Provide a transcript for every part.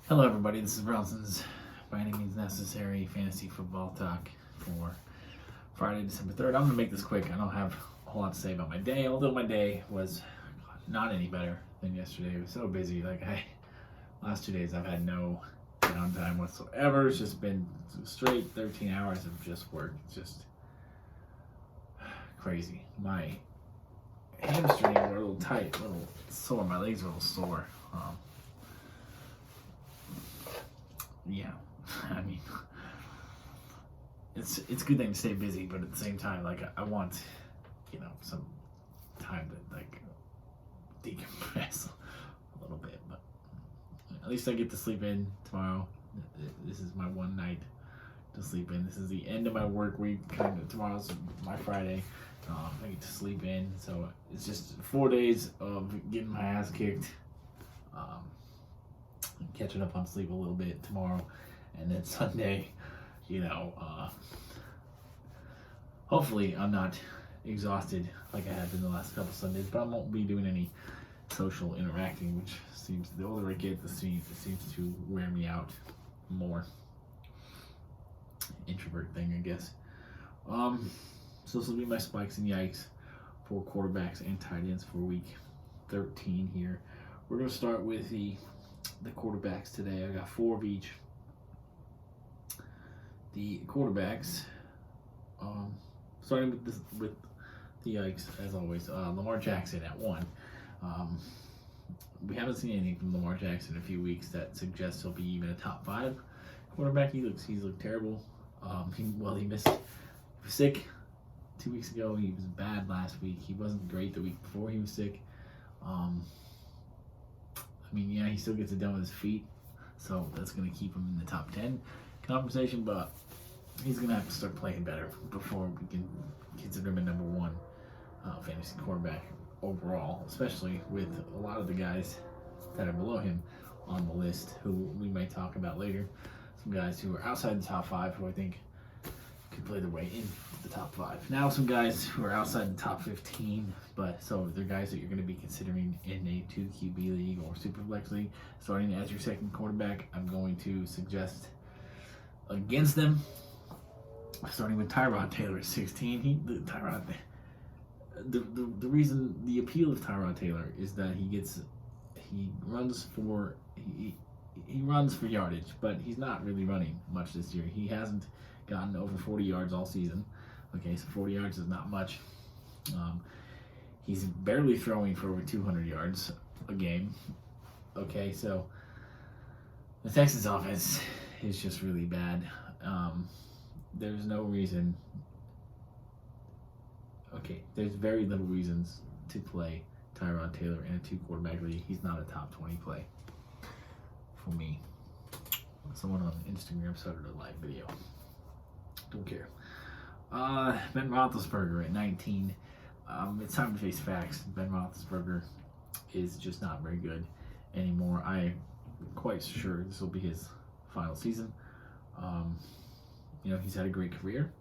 Hello, everybody. This is Bronson's by any means necessary fantasy football talk for Friday, December 3rd. I'm going to make this quick. I don't have a whole lot to say about my day, although my day was not any better than yesterday. It was so busy. Last 2 days, I've had no downtime whatsoever. It's just been straight 13 hours of just work. It's just crazy. My hamstrings are a little tight, a little sore. My legs are a little sore. Yeah, I mean, it's a good thing to stay busy, but at the same time, I want, some time to decompress a little bit. But at least I get to sleep in tomorrow. This is my one night to sleep in. This is the end of my work week. Tomorrow's my Friday. I get to sleep in, so it's just 4 days of getting my ass kicked. Catching up on sleep a little bit tomorrow, and then Sunday, hopefully I'm not exhausted like I have been the last couple Sundays, but I won't be doing any social interacting, which seems, the older I get, it seems to wear me out more. Introvert thing, I guess. So this will be my spikes and yikes for quarterbacks and tight ends for week 13 here. We're going to start with the quarterbacks today. I got 4 of each. The quarterbacks, starting with the yikes as always. Lamar Jackson at 1. We haven't seen anything from Lamar Jackson in a few weeks that suggests he'll be even a top 5 quarterback. He's looked terrible. He was sick 2 weeks ago. He was bad last week. He wasn't great the week before he was sick. He still gets it done with his feet, so that's going to keep him in the top 10 conversation, but he's going to have to start playing better before we can consider him a number 1 fantasy quarterback overall, especially with a lot of the guys that are below him on the list, who we might talk about later. Some guys who are outside the top 5 who I think could play their way in the top 5. Now some guys who are outside the top 15, so they're guys that you're going to be considering in a 2 QB league or Superflex league, starting as your second quarterback. I'm going to suggest against them, starting with Tyrod Taylor at 16. The appeal of Tyrod Taylor is that he runs for yardage, but he's not really running much this year. He hasn't gotten over 40 yards all season. Okay, so 40 yards is not much. He's barely throwing for over 200 yards a game. Okay, so the Texans offense is just really bad. There's no reason. Okay, there's very little reasons to play Tyrod Taylor in a 2 quarterback league. He's not a top 20 play for me. Someone on Instagram started a live video. Don't care. Ben Roethlisberger at 19. It's time to face facts. Ben Roethlisberger is just not very good anymore. I'm quite sure this will be his final season. He's had a great career,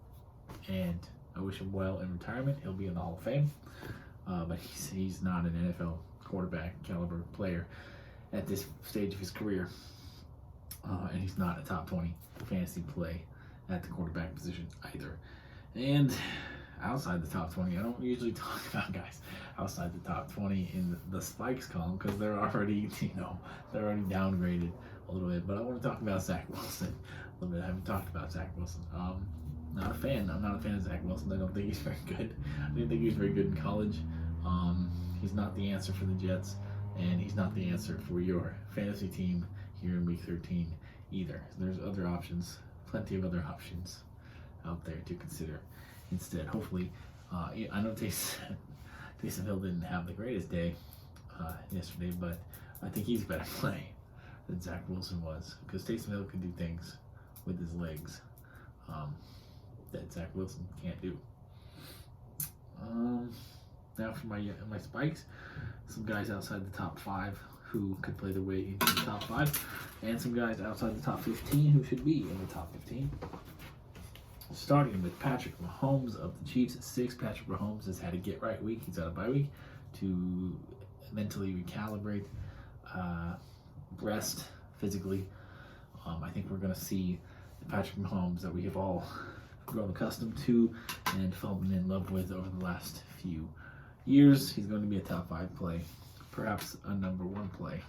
and I wish him well in retirement. He'll be in the Hall of Fame, but he's not an NFL quarterback caliber player at this stage of his career, and he's not a top 20 fantasy play at the quarterback position either. And outside the top 20, I don't usually talk about guys outside the top 20 in the spikes column because they're already downgraded a little bit. But I want to talk about Zach Wilson a little bit. I haven't talked about Zach Wilson. Not a fan. I'm not a fan of Zach Wilson. I don't think he's very good. I didn't think he was very good in college. He's not the answer for the Jets, and he's not the answer for your fantasy team here in week 13 either. There's other options. Plenty of other options out there to consider instead. Hopefully, I know Taysom Hill didn't have the greatest day yesterday, but I think he's a better play than Zach Wilson was, because Taysom Hill can do things with his legs that Zach Wilson can't do. Now for my spikes, some guys outside the top 5 who could play their way into the top 5, and some guys outside the top 15 who should be in the top 15. Starting with Patrick Mahomes of the Chiefs at 6. Patrick Mahomes has had a get-right week. He's had a bye week to mentally recalibrate. Rest physically. I think we're going to see the Patrick Mahomes that we have all grown accustomed to and fallen in love with over the last few years. He's going to be a top 5 play, perhaps a number 1 play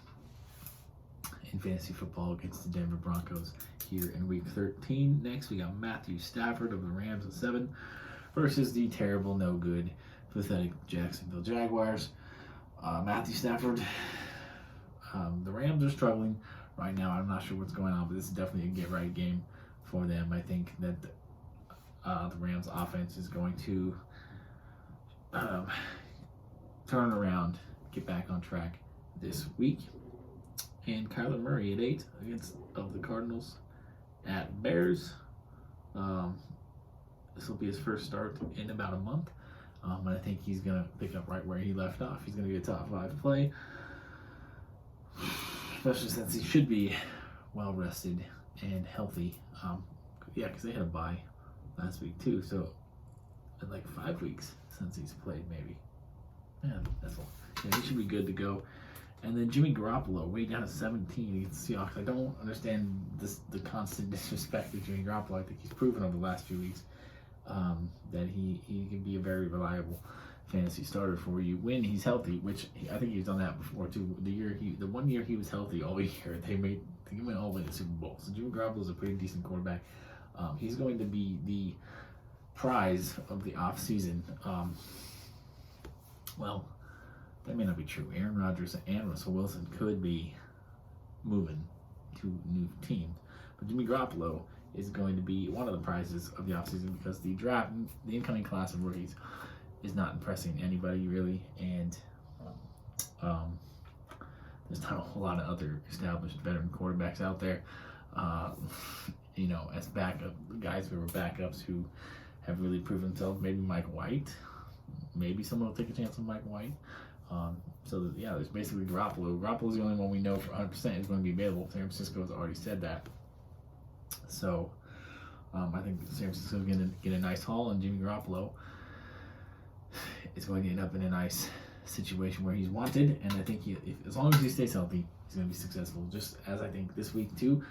in fantasy football against the Denver Broncos here in week 13. Next, we got Matthew Stafford of the Rams at 7 versus the terrible, no good, pathetic Jacksonville Jaguars. Matthew Stafford, the Rams are struggling right now. I'm not sure what's going on, but this is definitely a get-right game for them. I think that the Rams offense is going to turn around, get back on track this week. And Kyler Murray at 8 against of the Cardinals at Bears. This will be his first start in about a month. And I think he's going to pick up right where he left off. He's going to be a top 5 play, especially since he should be well rested and healthy. Yeah, because they had a bye last week too. So, like 5 weeks since he's played, maybe. Man, that's all. Yeah, he should be good to go. And then Jimmy Garoppolo, way down at 17 against the Seahawks. I don't understand the constant disrespect to Jimmy Garoppolo. I think he's proven over the last few weeks that he can be a very reliable fantasy starter for you when he's healthy, which I think he's done that before too. The 1 year he was healthy all year, they went all the way to the Super Bowl. So Jimmy Garoppolo is a pretty decent quarterback. He's going to be the prize of the offseason. Well, that may not be true. Aaron Rodgers and Russell Wilson could be moving to new teams. But Jimmy Garoppolo is going to be one of the prizes of the offseason because the incoming class of rookies is not impressing anybody really. And there's not a whole lot of other established veteran quarterbacks out there. As backup guys who were backups who have really proven themselves. Maybe Mike White. Maybe someone will take a chance on Mike White. There's basically Garoppolo. Garoppolo's the only one we know for 100% is going to be available. San Francisco has already said that. So, I think San Francisco is going to get a nice haul, and Jimmy Garoppolo is going to end up in a nice situation where he's wanted. And I think as long as he stays healthy, he's going to be successful. Just as I think this week too,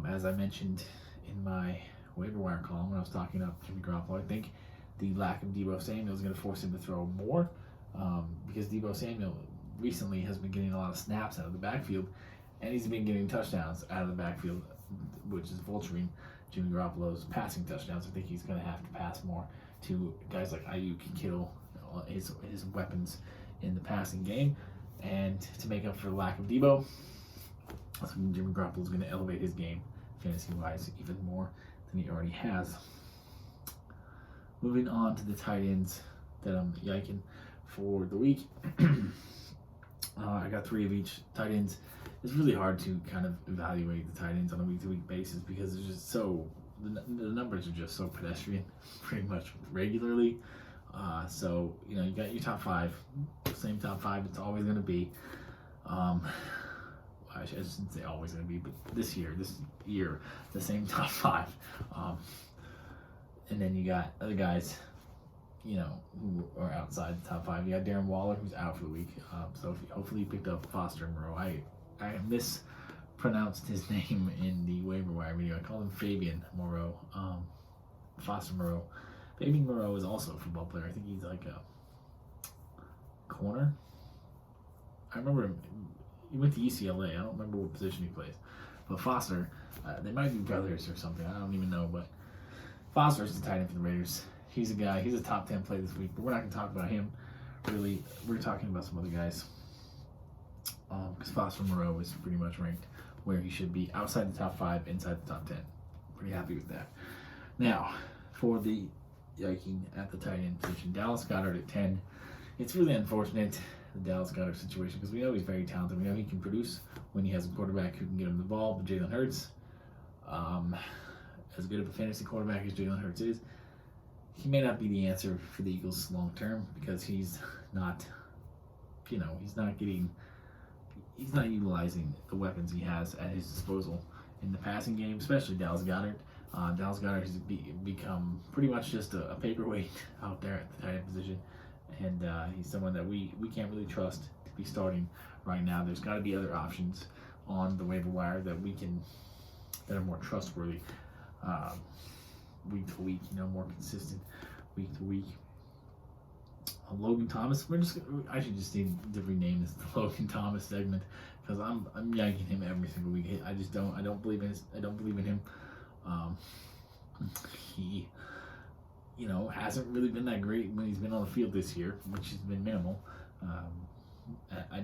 as I mentioned in my waiver wire column when I was talking about Jimmy Garoppolo, I think the lack of Deebo Samuel is going to force him to throw more. Because Deebo Samuel recently has been getting a lot of snaps out of the backfield, and he's been getting touchdowns out of the backfield, which is vulturing Jimmy Garoppolo's passing touchdowns. I think he's going to have to pass more to guys like Ayuk, Kittle, his weapons in the passing game, and to make up for the lack of Deebo, I think Jimmy Garoppolo is going to elevate his game fantasy-wise even more than he already has. Moving on to the tight ends that I'm yiking for the week. I got 3 of each tight ends. It's really hard to kind of evaluate the tight ends on a week-to-week basis because it's just the numbers are just so pedestrian pretty much regularly. You got your top 5, same top 5 it's always going to be. I shouldn't say always going to be, but this year, the same top 5. And then you got other guys who are outside the top 5. You got Darren Waller, who's out for the week. Hopefully you picked up Foster Moreau. I mispronounced his name in the waiver wire video. I called him Fabian Moreau. Foster Moreau. Fabian Moreau is also a football player. I think he's like a corner. I remember him. He went to UCLA. I don't remember what position he plays. But Foster, they might be brothers or something. I don't even know. But Foster's the tight end for the Raiders. He's a top 10 play this week, but we're not going to talk about him, really. We're talking about some other guys, because Foster Moreau is pretty much ranked where he should be, outside the top 5, inside the top 10. Pretty happy with that. Now, for the yiking at the tight end position, Dallas Goedert at 10. It's really unfortunate, the Dallas Goedert situation, because we know he's very talented. We know he can produce when he has a quarterback who can get him the ball, but Jalen Hurts, as good of a fantasy quarterback as Jalen Hurts is, he may not be the answer for the Eagles long term because he's not utilizing the weapons he has at his disposal in the passing game, especially Dallas Goedert. Dallas Goedert has become pretty much just a paperweight out there at the tight end position, and he's someone that we can't really trust to be starting right now. There's got to be other options on the waiver wire that are more trustworthy, week to week, more consistent week to week. Logan Thomas, I should just need to rename this the Logan Thomas segment, because I'm yanking him every single week. I don't believe in him. He hasn't really been that great when he's been on the field this year, which has been minimal. I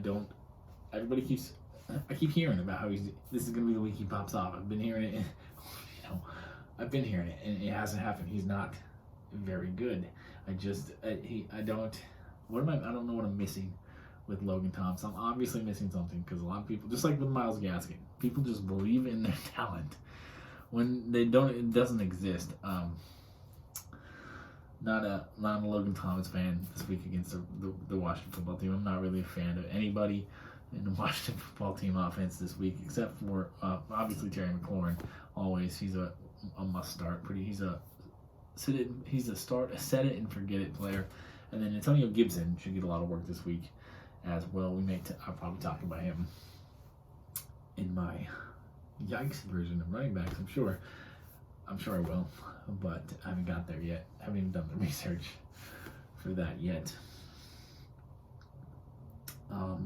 keep hearing about how this is going to be the week he pops off. I've been hearing it, and it hasn't happened. He's not very good. I don't know what I'm missing with Logan Thomas. I'm obviously missing something, because a lot of people, just like with Myles Gaskin, people just believe in their talent when they don't. It doesn't exist. Not a Logan Thomas fan this week against the Washington football team. I'm not really a fan of anybody in the Washington football team offense this week, except for obviously Terry McLaurin. Always, he's a must start. He's a set it and forget it player. And then Antonio Gibson should get a lot of work this week as well. I'll probably talk about him in my Yikes version of running backs. I'm sure I will, but I haven't got there yet. I haven't even done the research for that yet. But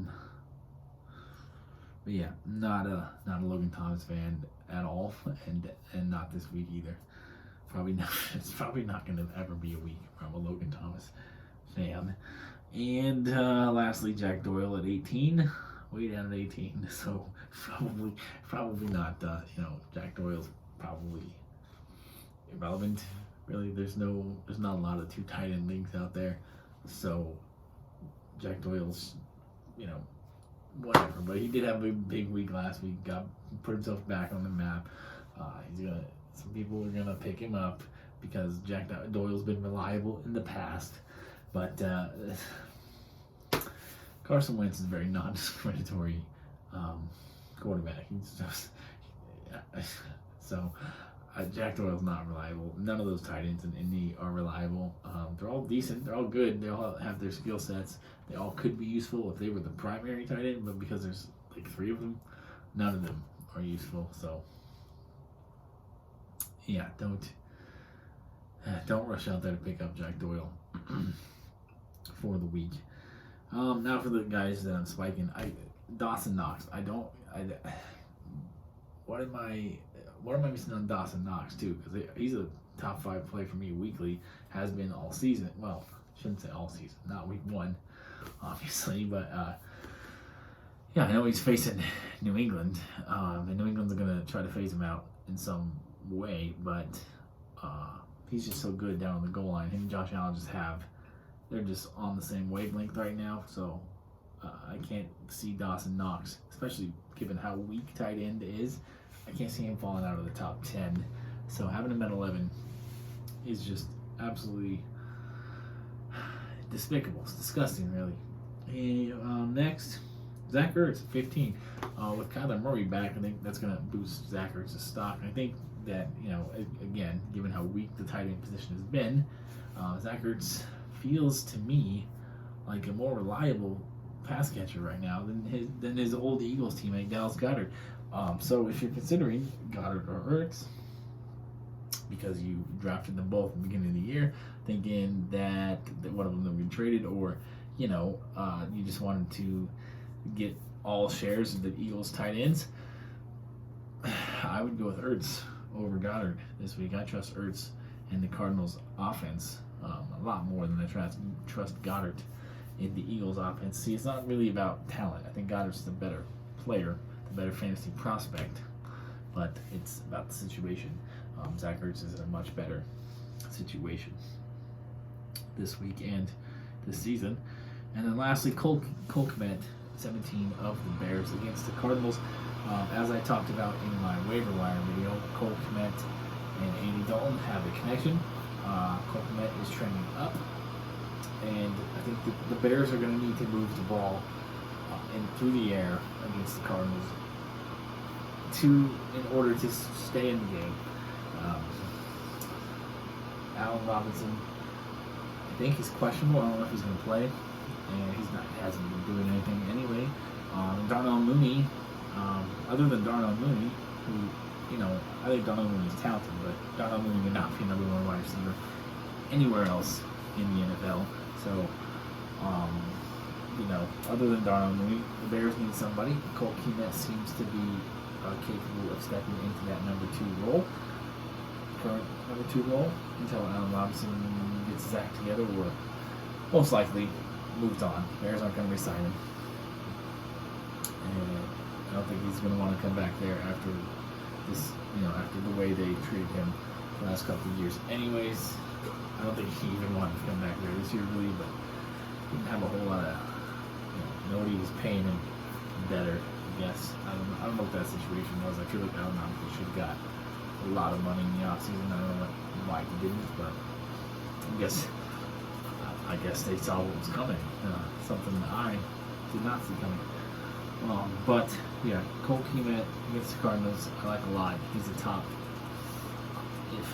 yeah, not a Logan Thomas fan at all, and not this week either. It's probably not going to ever be a week where I'm a Logan Thomas fan. And lastly, Jack Doyle at 18, way down at 18. So probably not. Jack Doyle's probably irrelevant. Really, there's not a lot of 2 tight end leagues out there. So Jack Doyle's, whatever. But he did have a big week last week. Put himself back on the map. Some people are gonna pick him up because Jack Doyle's been reliable in the past. But Carson Wentz is a very non-discriminatory quarterback. Jack Doyle's not reliable. None of those tight ends in Indy are reliable. They're all decent. They're all good. They all have their skill sets. They all could be useful if they were the primary tight end, but because there's like 3 of them, none of them are useful. So yeah, don't rush out there to pick up Jack Doyle for the week. Now for the guys that I'm spiking, Dawson Knox. What am I missing on Dawson Knox too? Because he's a top 5 play for me weekly. Has been all season. Well, shouldn't say all season. Not week 1, obviously, but yeah, I know he's facing New England, and New England's gonna try to phase him out in some way, but he's just so good down on the goal line. Him and Josh Allen they're just on the same wavelength right now, so I can't see Dawson Knox, especially given how weak tight end is. I can't see him falling out of the top 10, so having him at 11 is just absolutely despicable. It's disgusting, really. Next, Zach Ertz, 15. With Kyler Murray back, I think that's going to boost Zach Ertz's stock. I think that, again, given how weak the tight end position has been, Zach Ertz feels to me like a more reliable pass catcher right now than his old Eagles teammate, Dallas Goedert. So if you're considering Goddard or Ertz, because you drafted them both at the beginning of the year, thinking that one of them will be traded, or you just wanted to get all shares of the Eagles tight ends, I would go with Ertz over Goddard this week. I trust Ertz and the Cardinals offense a lot more than I trust Goddard in the Eagles offense. See, it's not really about talent. I think Goddard's the better player, the better fantasy prospect, but it's about the situation. Zach Ertz is in a much better situation this week and this season. And then lastly, Cole Kmet, 17 of the Bears against the Cardinals. As I talked about in my waiver wire video, Cole Kmet and Andy Dalton have a connection. Cole Kmet is trending up, and I think the Bears are going to need to move the ball through the air against the Cardinals in order to stay in the game. Allen Robinson, I think he's questionable. I don't know if he's going to play, and he hasn't been doing anything anyway. Darnell Mooney, Other than Darnell Mooney, who, I think Darnell Mooney is talented, but Darnell Mooney would not be number one wide receiver anywhere else in the NFL. So, other than Darnell Mooney, the Bears need somebody. Cole Kmet seems to be capable of stepping into that current number two role, until Allen Robinson gets his act together, or most likely moved on. Bears aren't going to resign him. And I don't think he's going to want to come back there after this, after the way they treated him the last couple of years. Anyways, I don't think he even wanted to come back there this year, really, but he didn't have a whole lot of, nobody was paying him better, I guess. I don't know what that situation was. I feel like Allen Robinson should have got a lot of money in the offseason. I don't know why he didn't, but I guess they saw what was coming. Something that I did not see coming. But yeah, Cole Kmet against the Cardinals, I like a lot. He's the top.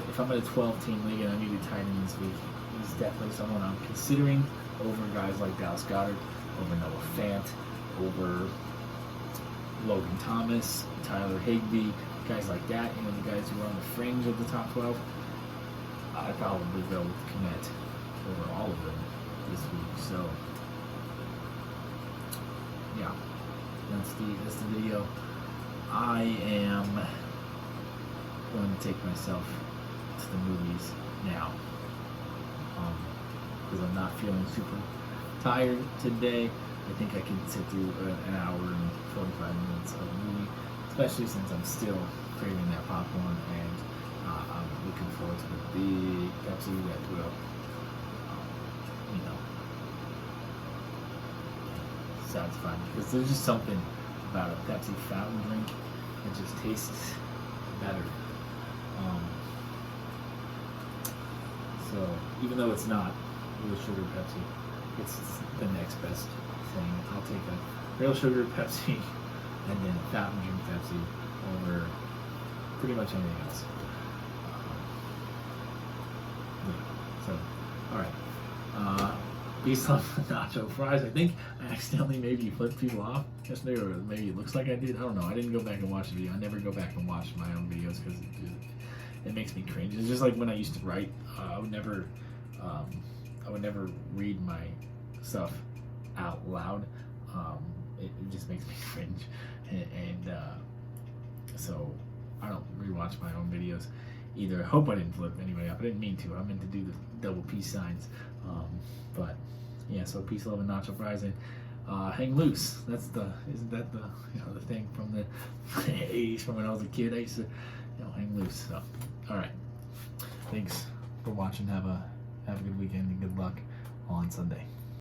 If I'm in a 12-team league and I need a tight end this week, he's definitely someone I'm considering over guys like Dallas Goedert, over Noah Fant, over Logan Thomas, Tyler Higbee, guys like that. The guys who are on the fringe of the top 12. I'd probably go with Kmet over all of them this week. So yeah, that's the video. I am going to take myself to the movies now, because I'm not feeling super tired today. I think I can sit through an hour and 45 minutes of a movie, especially since I'm still craving that popcorn, and I'm looking forward to the big Pepsi that will, satisfy me. Because there's just something about a Pepsi fountain drink that just tastes better. So even though it's not real sugar Pepsi, it's the next best thing. I'll take a real sugar Pepsi and then a fountain drink Pepsi over pretty much anything else. So, alright. Peace love nacho fries. I think I accidentally maybe flipped people off yesterday, or maybe it looks like I did. I don't know. I didn't go back and watch the video. I never go back and watch my own videos because it makes me cringe. It's just like when I used to write. I would never read my stuff out loud. It just makes me cringe, and so I don't rewatch my own videos either. I hope I didn't flip anybody up. I didn't mean to. I meant to do the double peace signs, but yeah. So peace, love, and nacho fries, and hang loose. Isn't that the thing from the 80s from when I was a kid? I used to hang loose. So all right, thanks for watching. Have a good weekend and good luck on Sunday.